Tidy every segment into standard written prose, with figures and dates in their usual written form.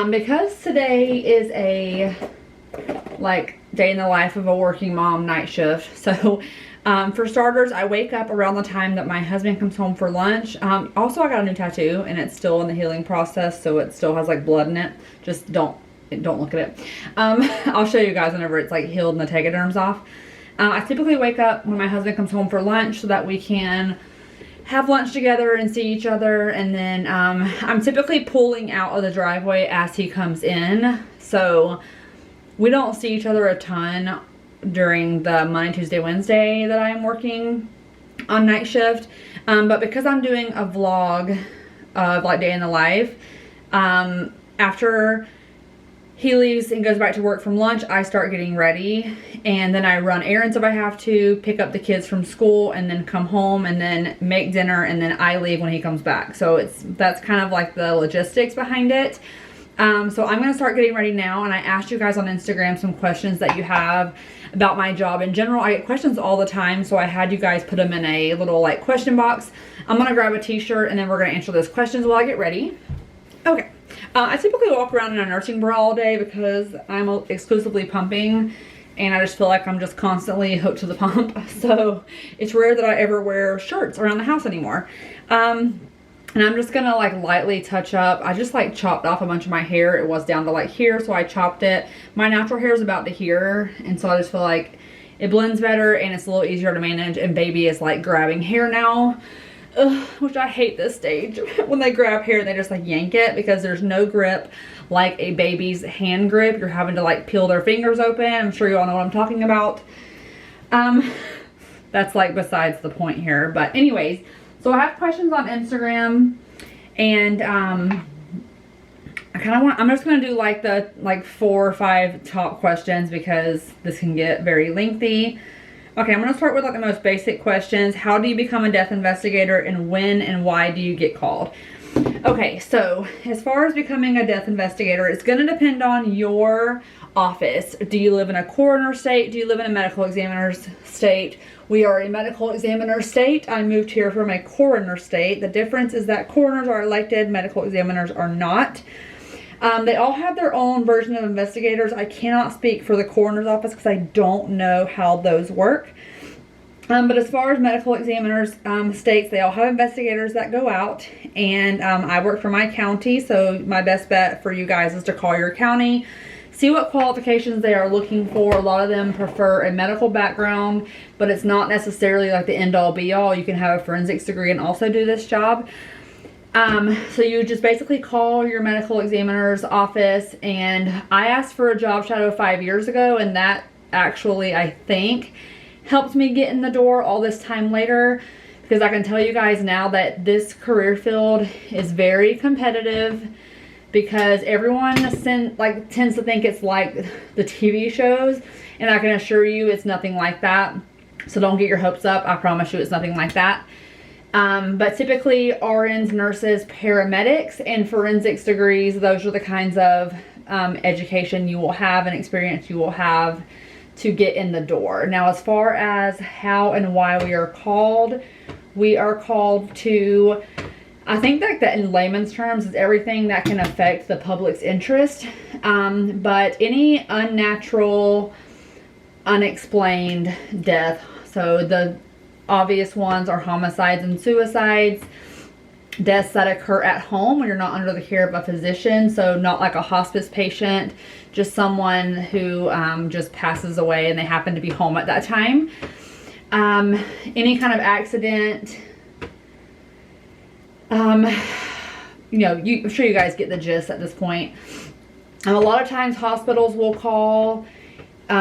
Because today is a like day in the life of a working mom night shift. So for starters, I wake up around the time that my husband comes home for lunch. Also, I got a new tattoo and it's still in the healing process, so it still has like blood in it. Just don't look at it. I'll show you guys whenever it's like healed and the tegaderm's off. I typically wake up when my husband comes home for lunch so that we can have lunch together and see each other, and then I'm typically pulling out of the driveway as he comes in, so we don't see each other a ton during the Monday, Tuesday, Wednesday that I'm working on night shift. But because I'm doing a vlog of like day in the life, after he leaves and goes back to work from lunch, I start getting ready, and then I run errands if I have to, pick up the kids from school, and then come home and then make dinner, and then I leave when he comes back. So that's kind of like the logistics behind it. So I'm gonna start getting ready now, and I asked you guys on Instagram some questions that you have about my job in general. I get questions all the time, so I had you guys put them in a little like question box. I'm gonna grab a t-shirt and then we're gonna answer those questions while I get ready. Okay. I typically walk around in a nursing bra all day because I'm exclusively pumping, and I just feel like I'm just constantly hooked to the pump. So it's rare that I ever wear shirts around the house anymore. And I'm just gonna like lightly touch up. I just like chopped off a bunch of my hair. It was down to like here, so I chopped it. My natural hair is about to here, and so I just feel like it blends better and it's a little easier to manage, and baby is like grabbing hair now. Ugh, which I hate this stage when they grab hair, they just like yank it, because there's no grip like a baby's hand grip. You're having to like peel their fingers open. I'm sure you all know what I'm talking about. That's like besides the point here, but anyways, so I have questions on Instagram, and I'm just gonna do like the 4 or 5 top questions because this can get very lengthy. Okay, I'm gonna start with like the most basic questions. How do you become a death investigator, and when and why do you get called? Okay, so as far as becoming a death investigator, it's gonna depend on your office. Do you live in a coroner state? Do you live in a medical examiner's state? We are a medical examiner state. I moved here from a coroner state. The difference is that coroners are elected, medical examiners are not. They all have their own version of investigators. I cannot speak for the coroner's office because I don't know how those work. But as far as medical examiners states, they all have investigators that go out, and I work for my county, so my best bet for you guys is to call your county, see what qualifications they are looking for. A lot of them prefer a medical background, but it's not necessarily like the end all be all. You can have a forensics degree and also do this job. So you just basically call your medical examiner's office, and I asked for a job shadow 5 years ago, and that actually, I think, helped me get in the door all this time later, because I can tell you guys now that this career field is very competitive, because everyone tends to think it's like the TV shows, and I can assure you it's nothing like that. So don't get your hopes up. I promise you it's nothing like that. But typically RNs, nurses, paramedics, and forensics degrees, those are the kinds of education you will have and experience you will have to get in the door. Now, as far as how and why we are called to, I think that in layman's terms is everything that can affect the public's interest. But any unnatural, unexplained death, so the obvious ones are homicides and suicides, deaths that occur at home when you're not under the care of a physician, so not like a hospice patient, just someone who just passes away and they happen to be home at that time. Any kind of accident, you know, I'm sure you guys get the gist at this point. A lot of times hospitals will call.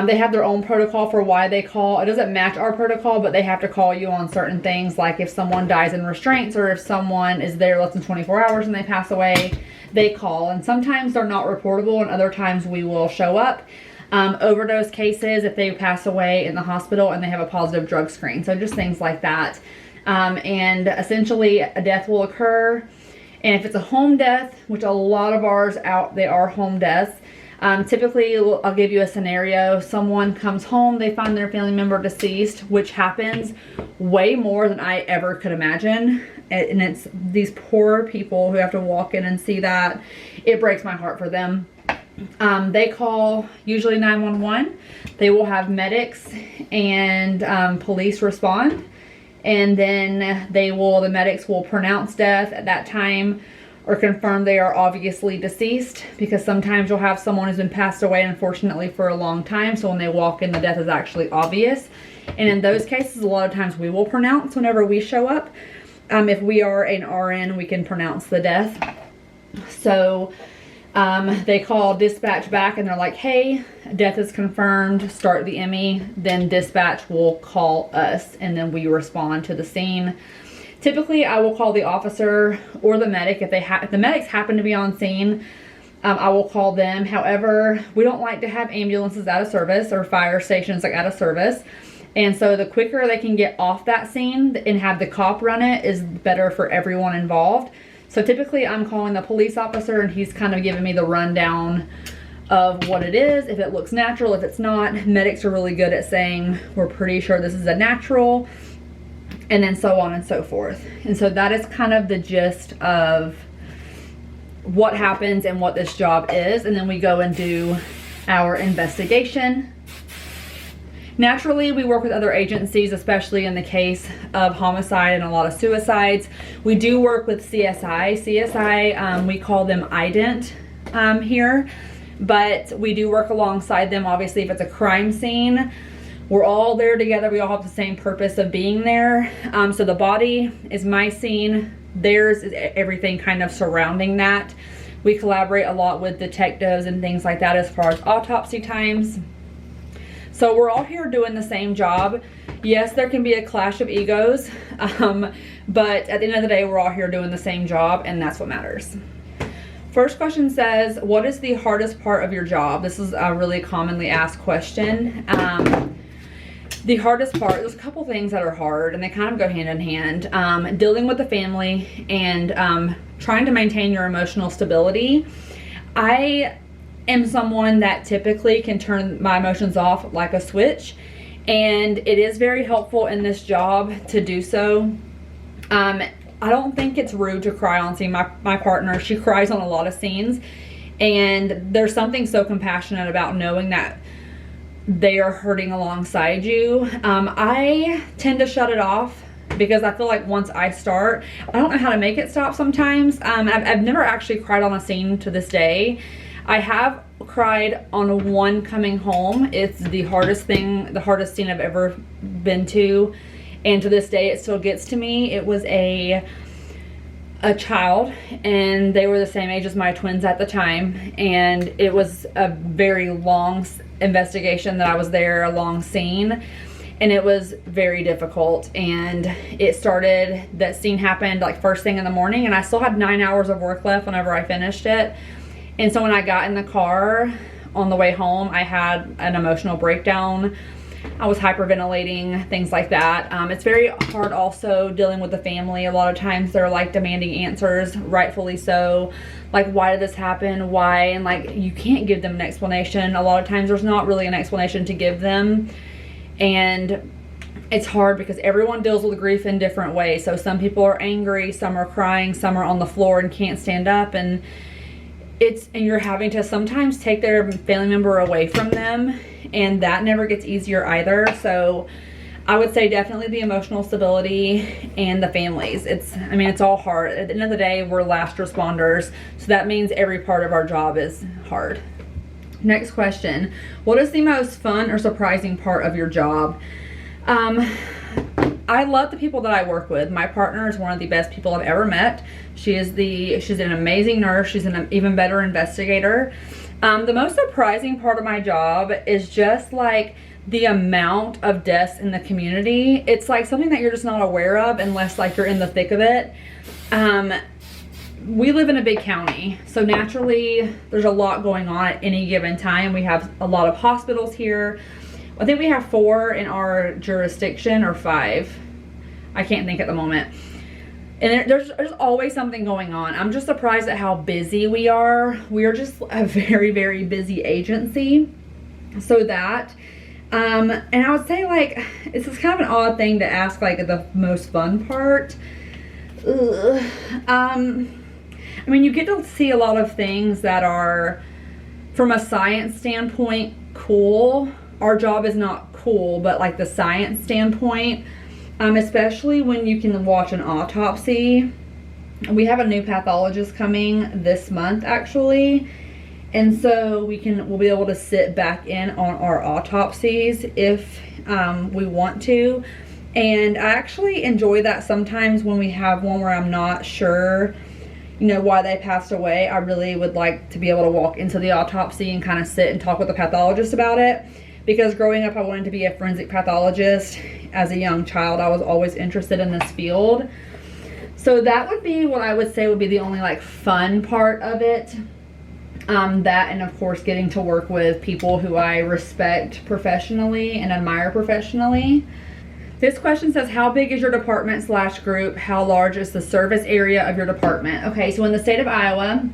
They have their own protocol for why they call. It doesn't match our protocol, but they have to call you on certain things, like if someone dies in restraints, or if someone is there less than 24 hours and they pass away, they call. And sometimes they're not reportable, and other times we will show up. Overdose cases, if they pass away in the hospital and they have a positive drug screen. So just things like that. And essentially a death will occur. And if it's a home death, which a lot of ours they are home deaths, Typically, I'll give you a scenario. Someone comes home, they find their family member deceased, which happens way more than I ever could imagine. And it's these poor people who have to walk in and see that. It breaks my heart for them. They call usually 911. They will have medics and police respond. And then the medics will pronounce death at that time, or confirm they are obviously deceased, because sometimes you'll have someone who's been passed away, unfortunately, for a long time. So when they walk in, the death is actually obvious. And in those cases, a lot of times we will pronounce whenever we show up. If we are an RN, we can pronounce the death. So they call dispatch back and they're like, hey, death is confirmed, start the ME. Then dispatch will call us and then we respond to the scene. Typically, I will call the officer or the medic. If the medics happen to be on scene, I will call them. However, we don't like to have ambulances out of service or fire stations like out of service. And so the quicker they can get off that scene and have the cop run it is better for everyone involved. So typically I'm calling the police officer and he's kind of giving me the rundown of what it is, if it looks natural, if it's not. Medics are really good at saying, we're pretty sure this is a natural, and then so on and so forth. And so that is kind of the gist of what happens and what this job is. And then we go and do our investigation. Naturally, we work with other agencies, especially in the case of homicide and a lot of suicides. We do work with CSI. CSI, we call them ident here, but we do work alongside them. Obviously, if it's a crime scene, we're all there together. We all have the same purpose of being there. So the body is my scene. Theirs is everything kind of surrounding that. We collaborate a lot with detectives and things like that as far as autopsy times. So we're all here doing the same job. Yes, there can be a clash of egos, but at the end of the day, we're all here doing the same job, and that's what matters. First question says, what is the hardest part of your job? This is a really commonly asked question. The hardest part, there's a couple things that are hard, and they kind of go hand in hand. Dealing with the family and trying to maintain your emotional stability. I am someone that typically can turn my emotions off like a switch, and it is very helpful in this job to do so. I don't think it's rude to cry on scene. My partner, she cries on a lot of scenes, and there's something so compassionate about knowing that they are hurting alongside you. I tend to shut it off because I feel like once I start, I don't know how to make it stop sometimes. I've never actually cried on a scene to this day. I have cried on one coming home. It's the hardest thing, the hardest scene I've ever been to. And to this day, it still gets to me. It was a child, and they were the same age as my twins at the time. And it was a very long investigation that I was there, a long scene. And it was very difficult. And it started, that scene happened like first thing in the morning, and I still had 9 hours of work left whenever I finished it. And so when I got in the car on the way home, I had an emotional breakdown. I was hyperventilating, things like that. It's very hard also dealing with the family. A lot of times they're like demanding answers, rightfully so. Like, why did this happen? Why? And like, you can't give them an explanation. A lot of times there's not really an explanation to give them. And it's hard because everyone deals with grief in different ways. So some people are angry, some are crying, some are on the floor and can't stand up. And you're having to sometimes take their family member away from them, and that never gets easier either. So I would say definitely the emotional stability and the families. It's all hard. At the end of the day, we're last responders, so that means every part of our job is hard. Next question. What is the most fun or surprising part of your job? I love the people that I work with. My partner is one of the best people I've ever met. She's an amazing nurse. She's an even better investigator. The most surprising part of my job is just like the amount of deaths in the community. It's like something that you're just not aware of unless like you're in the thick of it. We live in a big county, so naturally there's a lot going on at any given time. We have a lot of hospitals here. I think we have 4 in our jurisdiction, or 5. I can't think at the moment. And there's always something going on. I'm just surprised at how busy we are. We are just a very, very busy agency. So that, and I would say, like, this is kind of an odd thing to ask, like, the most fun part. I mean, you get to see a lot of things that are, from a science standpoint, cool. Our job is not cool, but like the science standpoint, especially when you can watch an autopsy. We have a new pathologist coming this month, actually. And so we'll be able to sit back in on our autopsies if we want to. And I actually enjoy that sometimes when we have one where I'm not sure, you know, why they passed away. I really would like to be able to walk into the autopsy and kind of sit and talk with the pathologist about it. Because growing up, I wanted to be a forensic pathologist. As a young child, I was always interested in this field. So that would be what I would say would be the only, like, fun part of it. That, and of course getting to work with people who I respect professionally and admire professionally. This question says, how big is your department / group? How large is the service area of your department? Okay, so in the state of Iowa,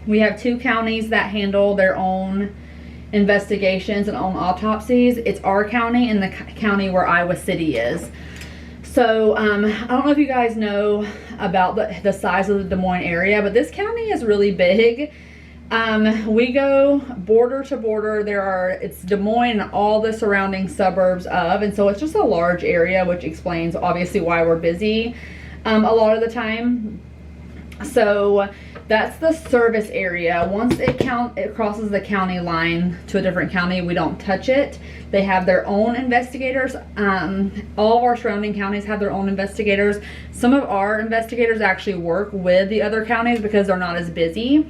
we have 2 counties that handle their own investigations and own autopsies. It's our county and the county where Iowa City is. So I don't know if you guys know about the size of the Des Moines area, but this county is really big. We go border to border. It's Des Moines and all the surrounding suburbs of, and so it's just a large area, which explains obviously why we're busy a lot of the time. So that's the service area. Once it crosses the county line to a different county, we don't touch it. They have their own investigators. All of our surrounding counties have their own investigators. Some of our investigators actually work with the other counties because they're not as busy.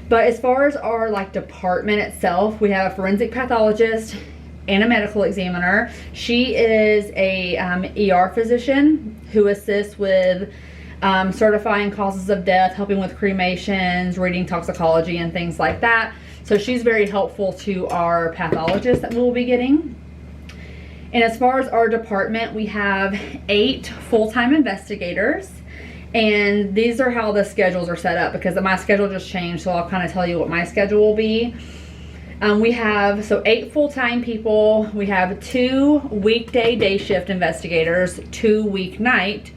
But as far as our, like, department itself, we have a forensic pathologist and a medical examiner. She is a ER physician who assists with certifying causes of death, helping with cremations, reading toxicology, and things like that. So she's very helpful to our pathologist that we'll be getting. And as far as our department, we have 8 full-time investigators. And these are how the schedules are set up, because my schedule just changed, so I'll kind of tell you what my schedule will be. We have 8 full-time people. We have 2 weekday day shift investigators, 2 weeknight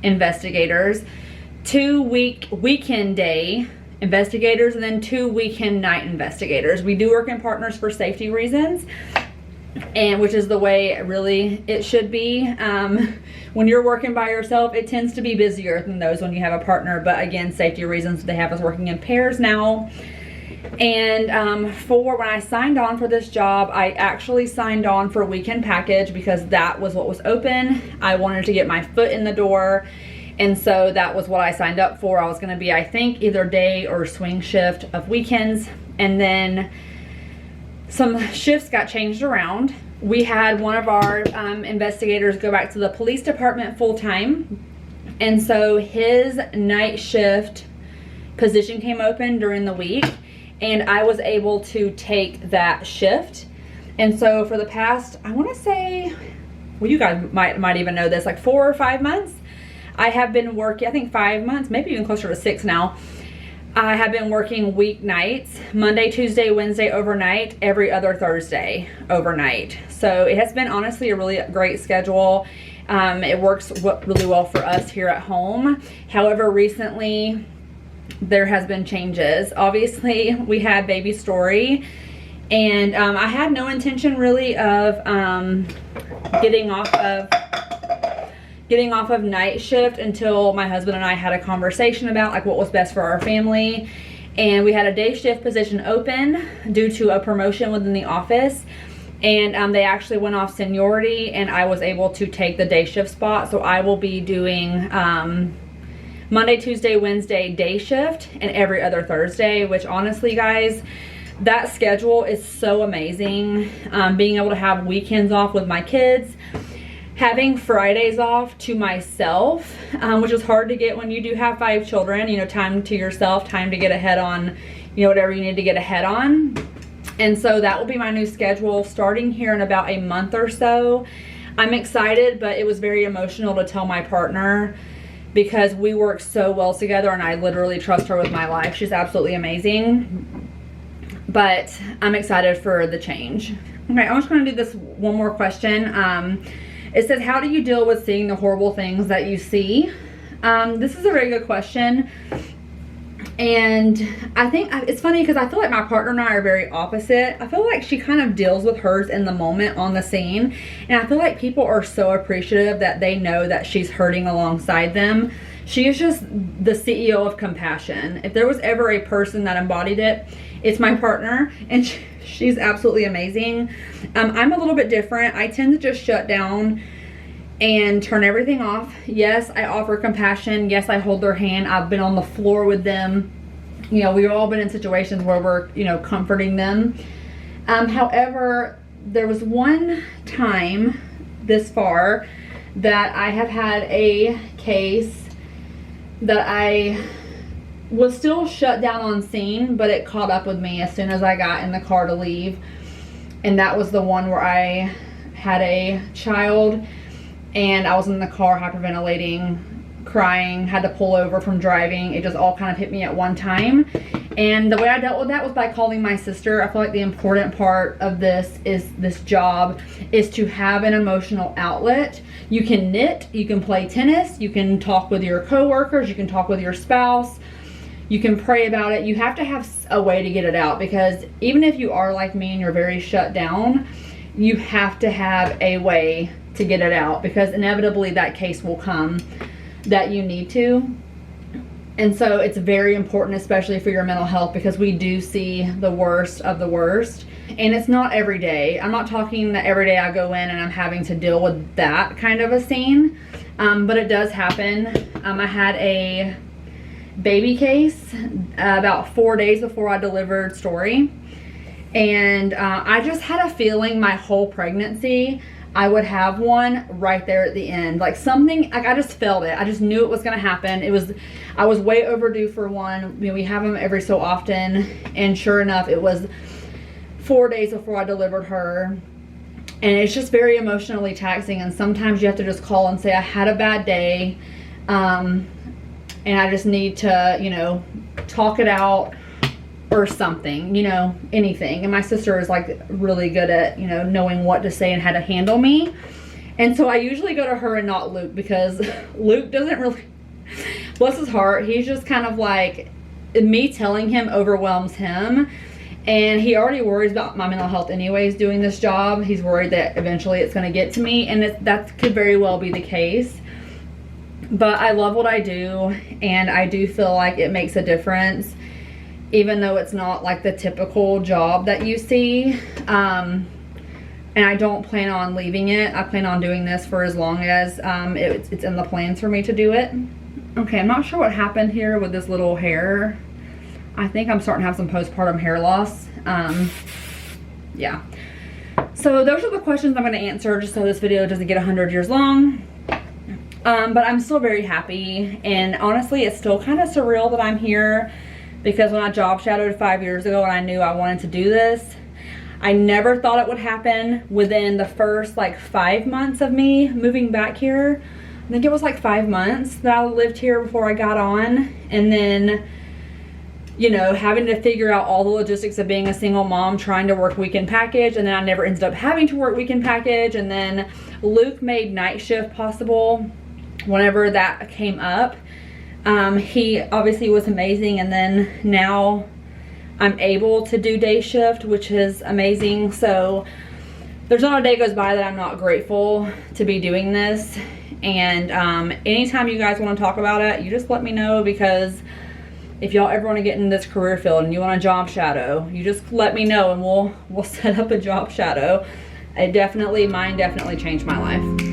investigators, 2 weekend day investigators, and then 2 weekend night investigators. We do work in partners for safety reasons, and which is the way really it should be. When you're working by yourself, it tends to be busier than those when you have a partner, but again, safety reasons, they have us working in pairs now. And for when I signed on for this job, I actually signed on for a weekend package because that was what was open. I wanted to get my foot in the door, and so that was what I signed up for. I was going to be, I think, either day or swing shift of weekends, and then some shifts got changed around. We had one of our investigators go back to the police department full-time, and so his night shift position came open during the week, and I was able to take that shift. And so for the past, I want to say, well, you guys might even know this, like 4 or 5 months, I have been working, I think 5 months, maybe even closer to 6 now. I have been working weeknights, Monday, Tuesday, Wednesday overnight, every other Thursday overnight. So it has been honestly a really great schedule. It works really well for us here at home. However, recently there has been changes. Obviously, we had baby Story, and I had no intention really of getting off of night shift until my husband and I had a conversation about, like, what was best for our family. And we had a day shift position open due to a promotion within the office, and they actually went off seniority, and I was able to take the day shift spot. So I will be doing Monday, Tuesday, Wednesday day shift, and every other Thursday, which honestly, guys, that schedule is so amazing. Being able to have weekends off with my kids, having Fridays off to myself, which is hard to get when you do have 5 children, you know, time to yourself, time to get ahead on, you know, whatever you need to get ahead on. And so that will be my new schedule starting here in about a month or so. I'm excited, but it was very emotional to tell my partner because we work so well together and I literally trust her with my life. She's absolutely amazing. But I'm excited for the change. Okay, I'm just going to do this one more question. It says, how do you deal with seeing the horrible things that you see? This is a very good question. And I think it's funny because I feel like my partner and I are very opposite. I feel like she kind of deals with hers in the moment on the scene. And I feel like people are so appreciative that they know that she's hurting alongside them. She is just the CEO of compassion. If there was ever a person that embodied it, it's my partner. And she's absolutely amazing. I'm a little bit different. I tend to just shut down and turn everything off. Yes, I offer compassion. Yes, I hold their hand. I've been on the floor with them. You know, we've all been in situations where we're, you know, comforting them. However, there was one time this far that I have had a case that I was still shut down on scene, but it caught up with me as soon as I got in the car to leave. And that was the one where I had a child and I was in the car hyperventilating, crying, had to pull over from driving. It just all kind of hit me at one time. And the way I dealt with that was by calling my sister. I feel like the important part of this job is to have an emotional outlet. You can knit, you can play tennis, you can talk with your coworkers, you can talk with your spouse, you can pray about it. You have to have a way to get it out, because even if you are like me and you're very shut down, you have to have a way to get it out, because inevitably that case will come that you need to. And so it's very important, especially for your mental health, because we do see the worst of the worst. And it's not every day. I'm not talking that every day I go in and I'm having to deal with that kind of a scene, but it does happen. I had a baby case about 4 days before I delivered Story, and I just had a feeling my whole pregnancy I would have one right there at the end. Like something, like I just felt it. I just knew it was going to happen. I was way overdue for one. I mean, we have them every so often. And sure enough, it was 4 days before I delivered her. And it's just very emotionally taxing. And sometimes you have to just call and say, I had a bad day. And I just need to, you know, talk it out or something, you know, anything. And my sister is like really good at, you know, knowing what to say and how to handle me. And so I usually go to her and not Luke, because Luke doesn't really, bless his heart, he's just kind of like, me telling him overwhelms him. And he already worries about my mental health anyways doing this job. He's worried that eventually it's going to get to me, and that could very well be the case. But I love what I do, and I do feel like it makes a difference, even though it's not like the typical job that you see. And I don't plan on leaving it. I plan on doing this for as long as it's in the plans for me to do it. Okay, I'm not sure what happened here with this little hair. I think I'm starting to have some postpartum hair loss. Yeah. So those are the questions I'm going to answer, just so this video doesn't get 100 years long. But I'm still very happy, and honestly it's still kind of surreal that I'm here, because when I job shadowed 5 years ago and I knew I wanted to do this, I never thought it would happen within the first like 5 months of me moving back here. I think it was like 5 months that I lived here before I got on. And then, you know, having to figure out all the logistics of being a single mom, trying to work weekend package, and then I never ended up having to work weekend package. And then Luke made night shift possible whenever that came up. He obviously was amazing, and then now I'm able to do day shift, which is amazing. So there's not a day goes by that I'm not grateful to be doing this. And anytime you guys want to talk about it, you just let me know, because if y'all ever want to get in this career field and you want a job shadow, you just let me know and we'll set up a job shadow. Mine definitely changed my life.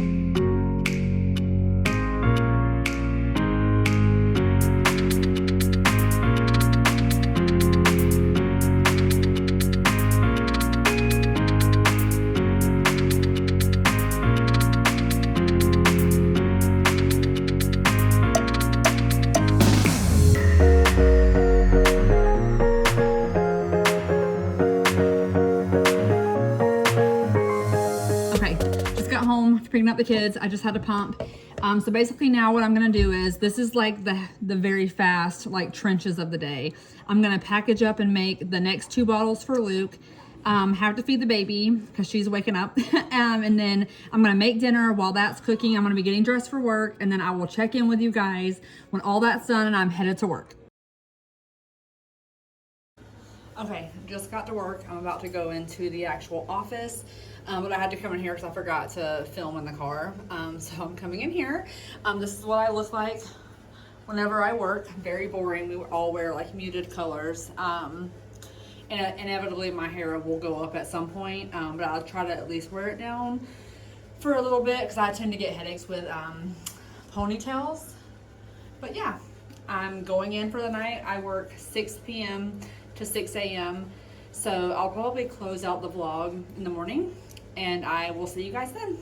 Picking up the kids. I just had to pump. So basically now what I'm gonna do is, this is like the very fast like trenches of the day. I'm gonna package up and make the next 2 bottles for Luke. Have to feed the baby because she's waking up. And then I'm gonna make dinner. While that's cooking, I'm gonna be getting dressed for work, and then I will check in with you guys when all that's done and I'm headed to work. Okay, just got to work. I'm about to go into the actual office, but I had to come in here because I forgot to film in the car. So I'm coming in here. This is what I look like whenever I work. Very boring. We all wear like muted colors. And inevitably my hair will go up at some point, but I'll try to at least wear it down for a little bit because I tend to get headaches with ponytails. But yeah, I'm going in for the night. I work 6 p.m. to 6 a.m. So I'll probably close out the vlog in the morning, and I will see you guys then.